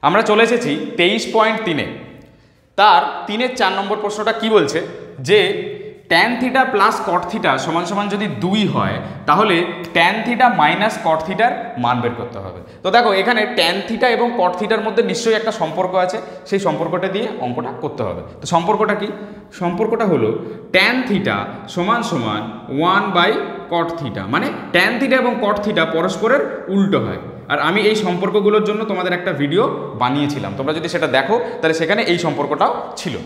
আমরা চলে এসেছি 23.3-এ। তার 3-এর 4 নম্বর প্রশ্নটা কি বলছে যে tan theta plus cot theta সমান সমান যদি 2 হয় তাহলে tan থিটা মাইনাস কট থিটার মান বের করতে হবে। তো দেখো এখানে tan থিটা এবং কট থিটার মধ্যে নিশ্চয়ই একটা সম্পর্ক আছে, সেই সম্পর্কটা দিয়ে অঙ্কটা করতে হবে। তো সম্পর্কটা কি? সম্পর্কটা হলো tan থিটা সমান সমান 1/cot থিটা, মানে tan থিটা এবং কট থিটা পরস্পরের উল্টো হয়। আর আমি এই সম্পর্কগুলোর জন্য তোমাদের একটা ভিডিও বানিয়েছিলাম, তোমরা যদি সেটা দেখো তাহলে সেখানে এই সম্পর্কটাও ছিল।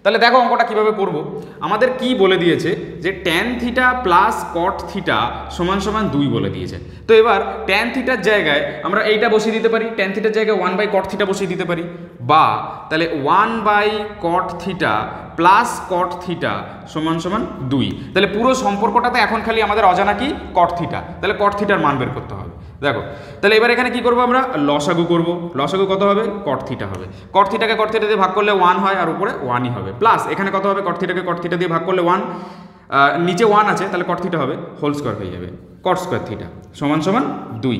তাহলে দেখো অঙ্কটা কিভাবে করব। আমাদের কি বলে দিয়েছে যে tan theta plus cot theta সমান সমান 2 বলে দিয়েছে। তো এবার tan থিটার জায়গায় আমরা এইটা বসিয়ে দিতে পারি, tan থিটার জায়গায় 1/cot থিটা বসিয়ে দিতে পারি, বা তাহলে 1/cot theta plus cot theta সমান সমান 2। তাহলে পুরো সম্পর্কটাতে এখন খালি আমাদের অজানা কি? কট থিটা। তাহলে কট থিটার মান বের করতে হবে। দেখো তাহলে এবার এখানে কি করব, আমরা লসাগু করব। লসাগু কত হবে? কট থিটা হবে। কট থিটাকে কট থিটা দিয়ে ভাগ করলে 1 হয়, আর উপরে 1ই হবে, প্লাস এখানে কত হবে? কট থিটাকে কট থিটা দিয়ে ভাগ করলে 1, নিচে 1 আছে, তাহলে কট থিটা হবে হোল স্কোয়ার হয়ে যাবে, কট স্কোয়ার থিটা সমান সমান 2।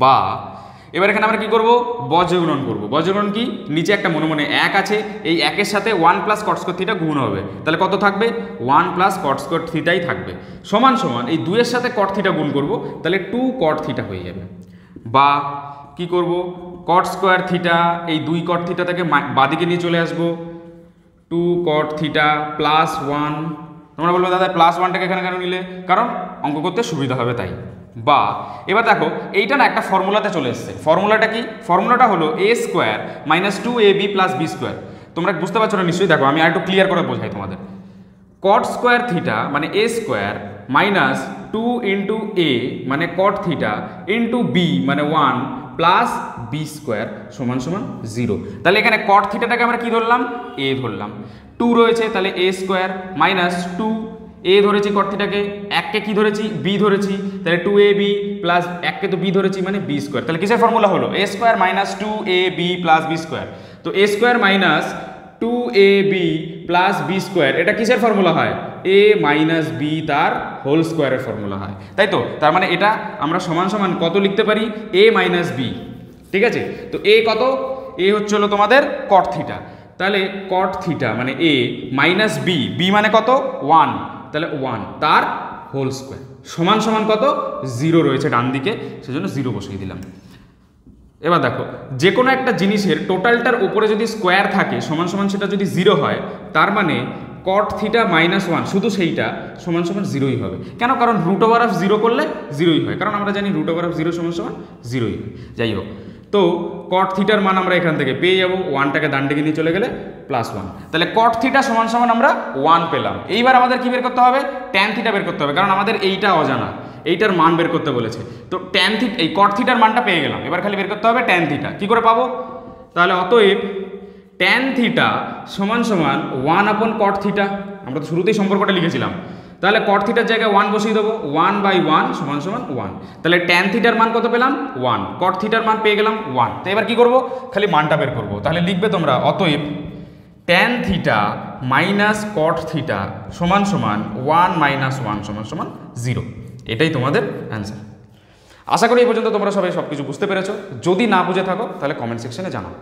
বা এবার এখানে আমরা কি করব? বজ্রগুণন করব। বজ্রগুণন কি? নিচে একটা মনে মনে 1 আছে, এই 1-এর সাথে 1 প্লাস কট স্কোয়ার থিটা গুণ হবে, তাহলে কত থাকবে? 1 প্লাস কট স্কোয়ার থিটাই থাকবে, সমান সমান এই 2-এর সাথে কট থিটা গুণ করব, তাহলে 2 কট থিটা হয়ে যাবে। বা কি করব? কট স্কোয়ার থিটা, এই 2 কট থিটা থেকে বাদিকে নিয়ে চলে আসবো, 2 কট থিটা প্লাস 1। তোমরা বলবে দাদা প্লাস 1টাকে এখানে কেন নিলে? কারণ অঙ্ক করতে সুবিধা হবে তাই। বা এবার দেখো এইটা না একটা ফর্মুলাতে চলে এসছে। ফর্মুলাটা কি? ফর্মুলাটা হলো a square minus 2ab plus b square. তোমরা বুঝতে পারছো না নিশ্চয়ই? দেখো আমি আর একটু ক্লিয়ার করে বোঝাই তোমাদের। কট স্কোয়ার থিটা মানে a square minus 2 into a মানে কট থিটা ইন্টু b মানে 1 প্লাস b স্কোয়ার সমান সমান 0। তাহলে এখানে কট থিটাটাকে আমরা কি ধরলাম? a ধরলাম। 2 রয়েছে, তাহলে a স্কোয়ার মাইনাস 2 a ধরেছি, কট থিটাকে 1কে কি ধরেছি? b ধরেছি, তাহলে 2ab প্লাস 1কে তো b ধরেছি মানে b স্কোয়ার। তাহলে কিসের ফর্মুলা হলো? a square minus 2ab plus b square. তো a square minus 2ab plus b square এটা কিসের ফর্মুলা হয়? a মাইনাস b তার হোল স্কোয়ারের ফর্মুলা হয়, তাই তো? তার মানে এটা আমরা সমান সমান কত লিখতে পারি? a minus b। ঠিক আছে, তো a কত? a হচ্ছে হলো তোমাদের কট থিটা, তাহলে কট থিটা মানে a মাইনাস b, b মানে কত? 1, তাহলে 1 তার হোল স্কোয়ার সমান সমান কত? 0 রয়েছে ডান দিকে, সেজন্য 0 বসিয়ে দিলাম। এবার দেখো যে কোনো একটা জিনিসের টোটালটার উপরে যদি স্কোয়ার থাকে সমান সমান সেটা যদি 0 হয়, তার মানে কট থিটা মাইনাস 1 শুধু সেইটা সমান সমান 0ই হবে। কেন? কারণ রুট ওভার অফ 0 করলে 0ই হয়, কারণ আমরা জানি রুট ওভার অফ 0 সমান সমান 0ই হয়। যাই হোক, তো কট থিটার মান আমরা এখান থেকে পেয়ে যাবো, 1টাকে ডান দিকে নিয়ে চলে গেলে প্লাস 1, তাহলে কট থিটা সমান সমান আমরা 1 পেলাম। এইবার আমাদের কি বের করতে হবে? ট্যান থিটা বের করতে হবে, কারণ আমাদের এইটা অজানা, এইটার মান বের করতে বলেছে। তো ট্যান থিটা, এই কট থিটার মানটা পেয়ে গেলাম, এবার খালি বের করতে হবে ট্যান থিটা। কি করে পাবো? তাহলে অতএব ট্যান থিটা সমান সমান 1/cot থিটা। আমরা তো শুরুতেই সম্পর্কটা লিখেছিলাম, তাহলে কট থিটার জায়গায় 1 বসিয়ে দেবো, 1/1 সমান সমান 1। তাহলে ট্যান থিটার মান কত পেলাম? 1। কট থিটার মান পেয়ে গেলাম 1। তো এবার কি করব? খালি মানটা বের করব। তাহলে লিখবে তোমরা অতএব ট্যান থিটা মাইনাস কট থিটা সমান সমান 1 মাইনাস 1 সমান সমান 0। এটাই তোমাদের অ্যান্সার। আশা করি এই পর্যন্ত তোমরা সবাই সব কিছু বুঝতে পেরেছো। যদি না বুঝে থাকো তাহলে কমেন্ট সেকশনে জানাও।